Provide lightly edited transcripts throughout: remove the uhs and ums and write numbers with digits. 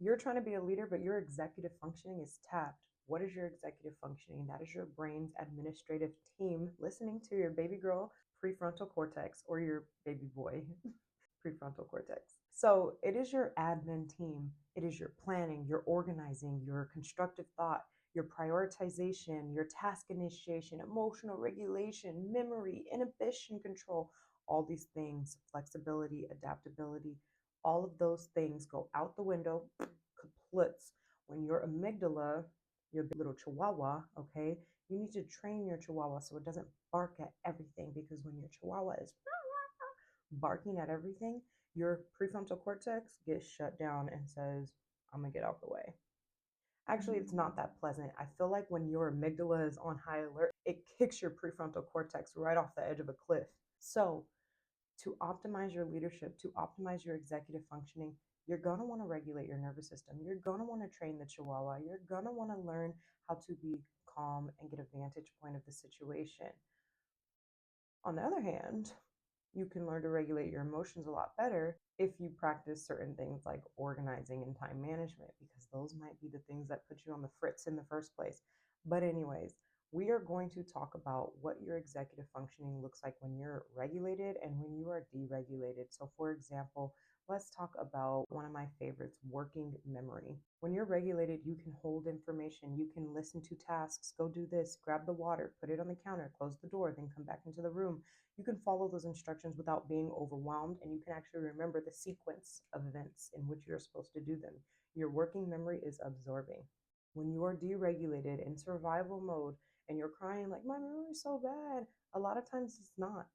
You're trying to be a leader, but your executive functioning is tapped. What is your executive functioning? That is your brain's administrative team listening to your baby girl prefrontal cortex or your baby boy prefrontal cortex. So it is your admin team. It is your planning, your organizing, your constructive thought, your prioritization, your task initiation, emotional regulation, memory, inhibition control, all these things, flexibility, adaptability, all of those things go out the window, kaploots, when your amygdala, your little chihuahua, okay, you need to train your chihuahua so it doesn't bark at everything, because when your chihuahua is barking at everything, your prefrontal cortex gets shut down and says, I'm gonna get out the way. Actually, it's not that pleasant. I feel like when your amygdala is on high alert, it kicks your prefrontal cortex right off the edge of a cliff. So, to optimize your leadership, to optimize your executive functioning, you're going to want to regulate your nervous system. You're going to want to train the chihuahua. You're going to want to learn how to be calm and get a vantage point of the situation. On the other hand, you can learn to regulate your emotions a lot better if you practice certain things like organizing and time management, because those might be the things that put you on the fritz in the first place. But, anyways, we are going to talk about what your executive functioning looks like when you're regulated and when you are deregulated. So, for example, let's talk about one of my favorites, working memory. When you're regulated, you can hold information, you can listen to tasks, go do this, grab the water, put it on the counter, close the door, then come back into the room. You can follow those instructions without being overwhelmed, and you can actually remember the sequence of events in which you're supposed to do them. Your working memory is absorbing. When you are deregulated in survival mode and you're crying like, my memory is so bad, a lot of times it's not.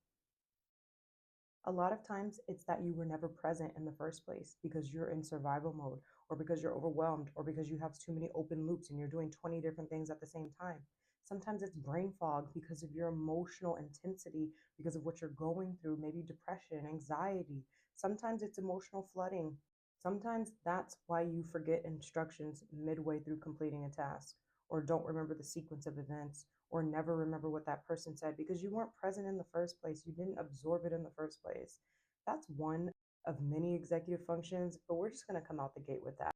A lot of times it's that you were never present in the first place because you're in survival mode, or because you're overwhelmed, or because you have too many open loops and you're doing 20 different things at the same time. Sometimes it's brain fog because of your emotional intensity, because of what you're going through, maybe depression, anxiety. Sometimes it's emotional flooding. Sometimes that's why you forget instructions midway through completing a task, or don't remember the sequence of events, or never remember what that person said because you weren't present in the first place. You didn't absorb it in the first place. That's one of many executive functions, but we're just going to come out the gate with that.